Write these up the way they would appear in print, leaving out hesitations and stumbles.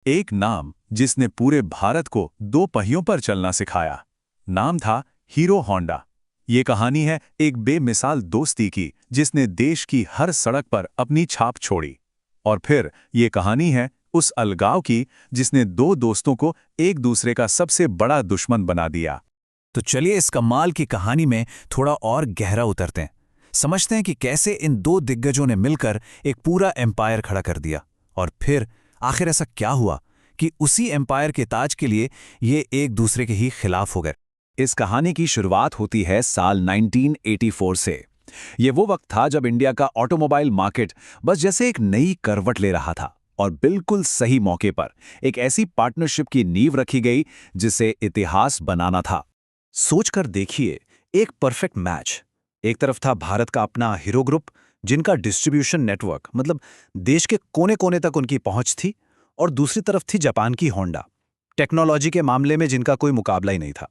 एक नाम जिसने पूरे भारत को दो पहियों पर चलना सिखाया। नाम था हीरो होंडा। ये कहानी है एक बेमिसाल दोस्ती की जिसने देश की हर सड़क पर अपनी छाप छोड़ी। और फिर ये कहानी है उस अलगाव की जिसने दो दोस्तों को एक दूसरे का सबसे बड़ा दुश्मन बना दिया। तो चलिए इस कमाल की कहानी में थोड़ा और गहरा उतरते हैं। समझते हैं कि कैसे इन दो दिग्गजों ने मिलकर एक पूरा एम्पायर खड़ा कर दिया। और फिर आखिर ऐसा क्या हुआ कि उसी एम्पायर के ताज के लिए ये एक दूसरे के ही खिलाफ हो गए। इस कहानी की शुरुआत होती है साल 1984 से। ये वो वक्त था जब इंडिया का ऑटोमोबाइल मार्केट बस जैसे एक नई करवट ले रहा था और बिल्कुल सही मौके पर एक ऐसी पार्टनरशिप की नींव रखी गई जिसे इतिहास बनाना था। सोचकर देखिए, एक परफेक्ट मैच। एक तरफ था भारत का अपना हीरो ग्रुप, जिनका डिस्ट्रीब्यूशन नेटवर्क मतलब देश के कोने कोने तक उनकी पहुंच थी, और दूसरी तरफ थी जापान की होंडा, टेक्नोलॉजी के मामले में जिनका कोई मुकाबला ही नहीं था।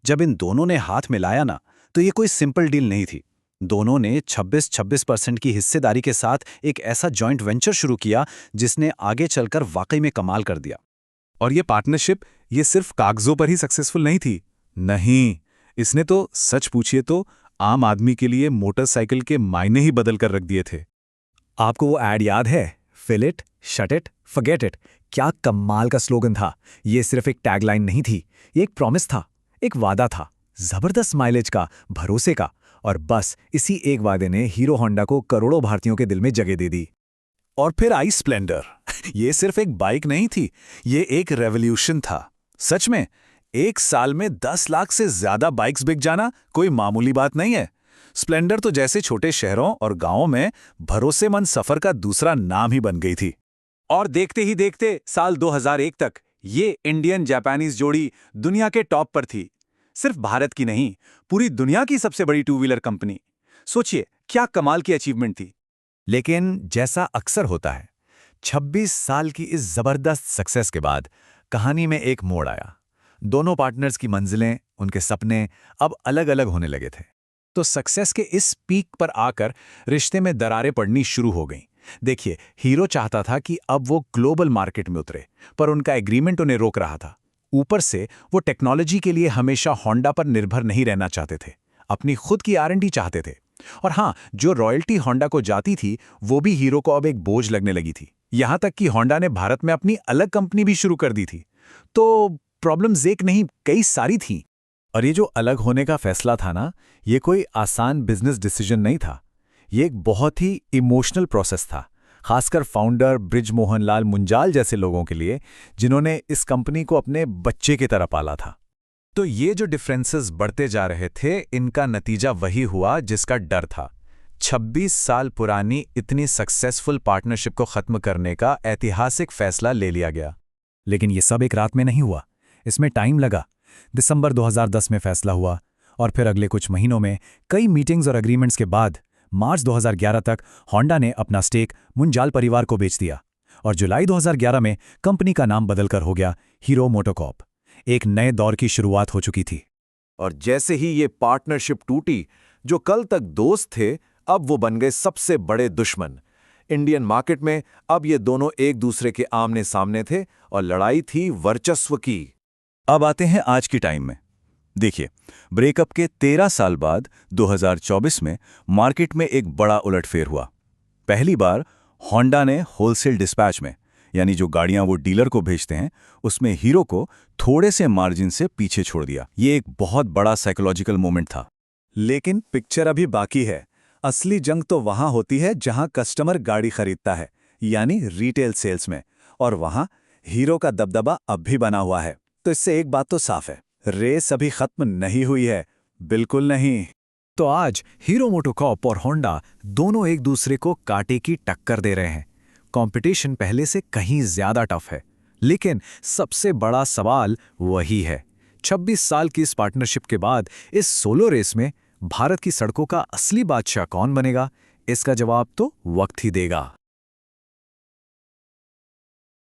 जब इन दोनों ने हाथ मिलाया ना, तो ये कोई सिंपल डील नहीं थी। दोनों ने 26% की हिस्सेदारी के साथ एक ऐसा जॉइंट वेंचर शुरू किया जिसने आगे चलकर वाकई में कमाल कर दिया। और ये पार्टनरशिप ये सिर्फ कागजों पर ही सक्सेसफुल नहीं थी। नहीं, इसने तो सच पूछिए तो आम आदमी के लिए मोटरसाइकिल के मायने ही बदल कर रख दिए थे। आपको वो ऐड याद है, fill it, shut it, forget it? क्या कमाल का स्लोगन था। ये सिर्फ एक टैगलाइन नहीं थी, ये एक प्रॉमिस था, एक वादा था, जबरदस्त माइलेज का, भरोसे का। और बस इसी एक वादे ने हीरो होंडा को करोड़ों भारतीयों के दिल में जगह दे दी। और फिर आई स्प्लेंडर। ये सिर्फ एक बाइक नहीं थी, ये एक रेवोल्यूशन था। सच में, एक साल में 10 लाख से ज्यादा बाइक्स बिक जाना कोई मामूली बात नहीं है। स्प्लेंडर तो जैसे छोटे शहरों और गांवों में भरोसेमंद सफर का दूसरा नाम ही बन गई थी। और देखते ही देखते साल 2001 तक ये इंडियन जापानीज जोड़ी दुनिया के टॉप पर थी। सिर्फ भारत की नहीं, पूरी दुनिया की सबसे बड़ी टू व्हीलर कंपनी। सोचिए क्या कमाल की अचीवमेंट थी। लेकिन जैसा अक्सर होता है, 26 साल की इस जबरदस्त सक्सेस के बाद कहानी में एक मोड़ आया। दोनों पार्टनर्स की मंजिलें, उनके सपने अब अलग अलग होने लगे थे। तो सक्सेस के इस पीक पर आकर रिश्ते में दरारें पड़नी शुरू हो गईं। देखिए, हीरो चाहता था कि अब वो ग्लोबल मार्केट में उतरे, पर उनका एग्रीमेंट उन्हें रोक रहा था। ऊपर से वो टेक्नोलॉजी के लिए हमेशा होंडा पर निर्भर नहीं रहना चाहते थे, अपनी खुद की R&D चाहते थे। और हाँ, जो रॉयल्टी होंडा को जाती थी वो भी हीरो को अब एक बोझ लगने लगी थी। यहां तक कि होंडा ने भारत में अपनी अलग कंपनी भी शुरू कर दी थी। तो प्रॉब्लम्स एक नहीं, कई सारी थीं। और ये जो अलग होने का फैसला था ना, ये कोई आसान बिजनेस डिसीजन नहीं था। ये एक बहुत ही इमोशनल प्रोसेस था, खासकर फाउंडर बृजमोहन लाल मुंजाल जैसे लोगों के लिए, जिन्होंने इस कंपनी को अपने बच्चे की तरह पाला था। तो ये जो डिफरेंसेस बढ़ते जा रहे थे, इनका नतीजा वही हुआ जिसका डर था। 26 साल पुरानी इतनी सक्सेसफुल पार्टनरशिप को खत्म करने का ऐतिहासिक फैसला ले लिया गया। लेकिन ये सब एक रात में नहीं हुआ, इसमें टाइम लगा। दिसंबर 2010 में फैसला हुआ, और फिर अगले कुछ महीनों में कई मीटिंग्स और एग्रीमेंट्स के बाद मार्च 2011 तक होंडा ने अपना स्टेक मुंजाल परिवार को बेच दिया। और जुलाई 2011 में कंपनी का नाम बदलकर हो गया हीरो मोटोकॉर्प। एक नए दौर की शुरुआत हो चुकी थी। और जैसे ही ये पार्टनरशिप टूटी, जो कल तक दोस्त थे अब वो बन गए सबसे बड़े दुश्मन। इंडियन मार्केट में अब ये दोनों एक दूसरे के आमने सामने थे और लड़ाई थी वर्चस्व की। अब आते हैं आज की टाइम में। देखिए, ब्रेकअप के 13 साल बाद 2024 में मार्केट में एक बड़ा उलटफेर हुआ। पहली बार होंडा ने होलसेल डिस्पैच में, यानी जो गाड़ियां वो डीलर को भेजते हैं, उसमें हीरो को थोड़े से मार्जिन से पीछे छोड़ दिया। ये एक बहुत बड़ा साइकोलॉजिकल मोमेंट था। लेकिन पिक्चर अभी बाकी है। असली जंग तो वहां होती है जहां कस्टमर गाड़ी खरीदता है, यानी रिटेल सेल्स में। और वहां हीरो का दबदबा अब भी बना हुआ है। तो इससे एक बात तो साफ है, रेस अभी खत्म नहीं हुई है, बिल्कुल नहीं। तो आज हीरो मोटोकॉर्प और होंडा दोनों एक दूसरे को कांटे की टक्कर दे रहे हैं। कंपटीशन पहले से कहीं ज्यादा टफ है। लेकिन सबसे बड़ा सवाल वही है, 26 साल की इस पार्टनरशिप के बाद इस सोलो रेस में भारत की सड़कों का असली बादशाह कौन बनेगा? इसका जवाब तो वक्त ही देगा।